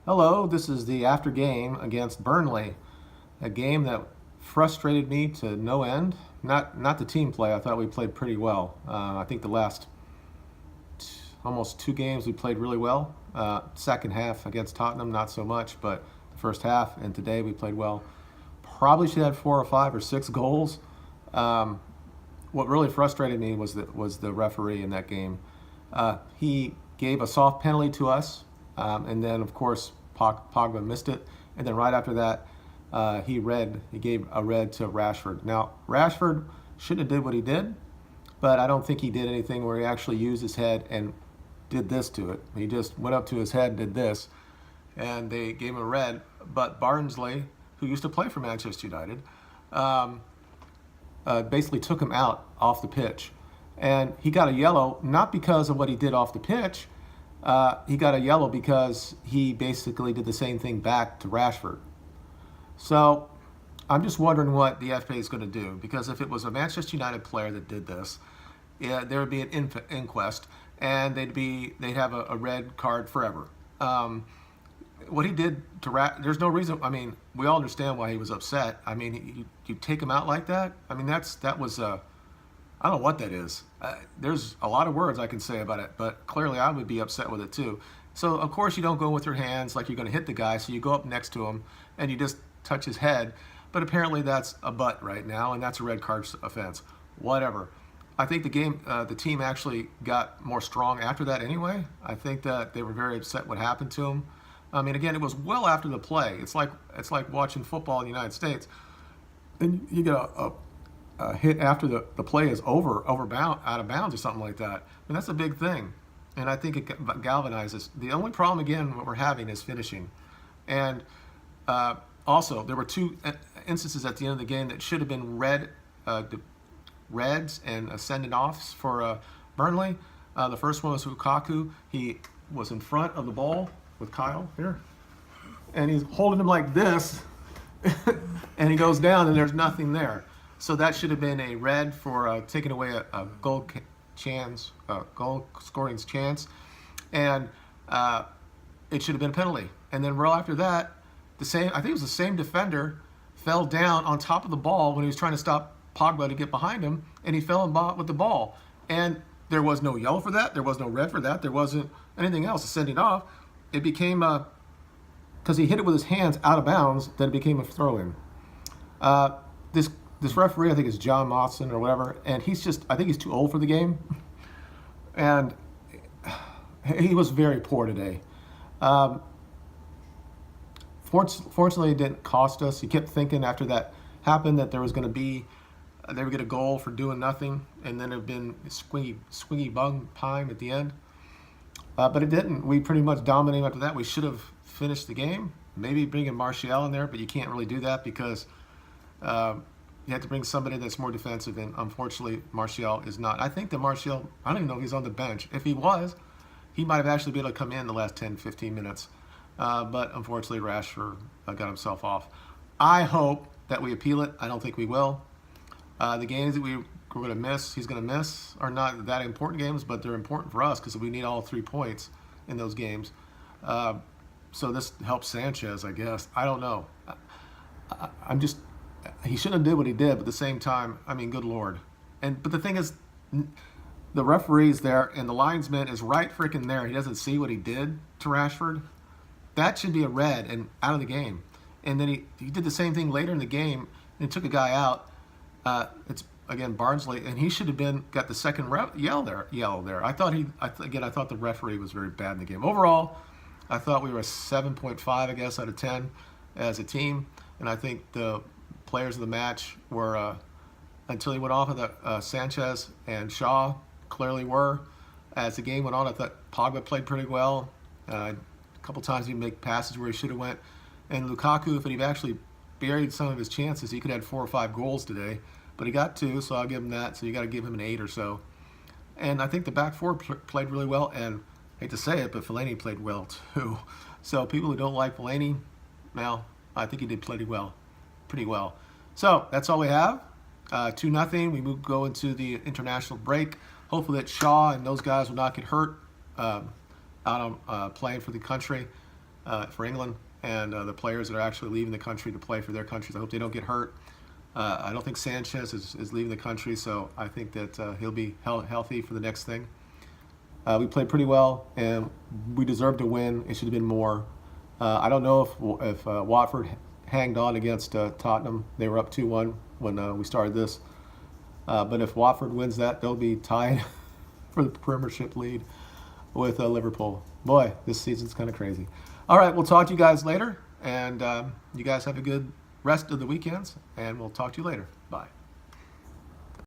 Hello, this is the after game against Burnley, a game that frustrated me to no end. Not the team play. I thought we played pretty well. I think the last almost two games we played really well. Second half against Tottenham, not so much, but the first half and today we played well. Probably should have 4 or 5 or 6 goals. What really frustrated me was the referee in that game. He gave a soft penalty to us, and then of course Pogba missed it, and then right after that he gave a red to Rashford. Now Rashford shouldn't have did what he did, but I don't think he did anything where he actually used his head and did this to it. He just went up to his head and did this, and they gave him a red. But Barnsley, who used to play for Manchester United, basically took him out off the pitch. And he got a yellow, not because of what he did off the pitch. He got a yellow because he basically did the same thing back to Rashford. So I'm just wondering what the FA is going to do, because if it was a Manchester United player that did this, there would be an inquest, and they'd have a red card forever. What he did to there's no reason. I mean, we all understand why he was upset. I mean, you take him out like that. I mean, that was I don't know what that is. There's a lot of words I can say about it, but clearly I would be upset with it too. So of course you don't go with your hands like you're going to hit the guy. So you go up next to him and you just touch his head. But apparently that's a butt right now, and that's a red card offense. Whatever. I think the team actually got more strong after that anyway. I think that they were very upset what happened to him. I mean, again, it was well after the play. It's like watching football in the United States. Then you get a hit after the play is out of bounds or something like that. I mean, that's a big thing, and I think it galvanizes. The only problem, again, what we're having is finishing. And also, there were two instances at the end of the game that should have been reds and sending offs for Burnley. The first one was Lukaku. He was in front of the ball with Kyle here, and he's holding him like this, and he goes down, and there's nothing there. So that should have been a red for taking away a goal scoring chance, and it should have been a penalty. And then right after that, I think it was the same defender fell down on top of the ball when he was trying to stop Pogba to get behind him, and he fell in with the ball. And there was no yellow for that. There was no red for that. There wasn't anything else. Sending off. It became because he hit it with his hands out of bounds. Then it became a throw-in. This referee, I think, is John Mawson or whatever, and I think he's too old for the game, and he was very poor today. Fortunately, it didn't cost us. He kept thinking after that happened that they would get a goal for doing nothing, and then it had been swingy bung pine at the end. But it didn't. We pretty much dominated after that. We should have finished the game. Maybe bringing Martial in there, but you can't really do that because you have to bring somebody that's more defensive, and unfortunately, Martial is not. I think that Martial, I don't even know if he's on the bench. If he was, he might have actually been able to come in the last 10, 15 minutes. But unfortunately, Rashford got himself off. I hope that we appeal it. I don't think we will. The games that we're going to miss, he's going to miss, are not that important games, but they're important for us because we need all 3 points in those games. So this helps Sanchez, I guess. I don't know. He shouldn't have did what he did, but at the same time, I mean, good Lord. But the thing is, the referee's there, and the linesman is right freaking there. He doesn't see what he did to Rashford. That should be a red and out of the game. And then he did the same thing later in the game and took a guy out. It's again Barnsley, and he should have got the second yellow there. I thought the referee was very bad in the game. Overall, I thought we were a 7.5, I guess, out of 10 as a team, and I think the players of the match were until he went off of the Sanchez and Shaw clearly were. As the game went on, I thought Pogba played pretty well. A couple times he make passes where he should have went, and Lukaku, if he'd actually buried some of his chances, he could have had 4 or 5 goals today. But he got 2, so I'll give him that. So you got to give him an 8 or so. And I think the back four played really well. And I hate to say it, but Fellaini played well too. So people who don't like Fellaini, well, I think he did pretty well. So that's all we have. 2-0. We go into the international break. Hopefully that Shaw and those guys will not get hurt out on playing for the country. for England and the players that are actually leaving the country to play for their countries. I hope they don't get hurt. I don't think Sanchez is leaving the country, so I think that he'll be healthy for the next thing. We played pretty well, and we deserved to win. It should have been more. I don't know if Watford hanged on against Tottenham. They were up 2-1 when we started this. But if Watford wins that, they'll be tied for the Premiership lead with Liverpool. Boy, this season's kind of crazy. All right, we'll talk to you guys later, and you guys have a good rest of the weekends, and we'll talk to you later. Bye.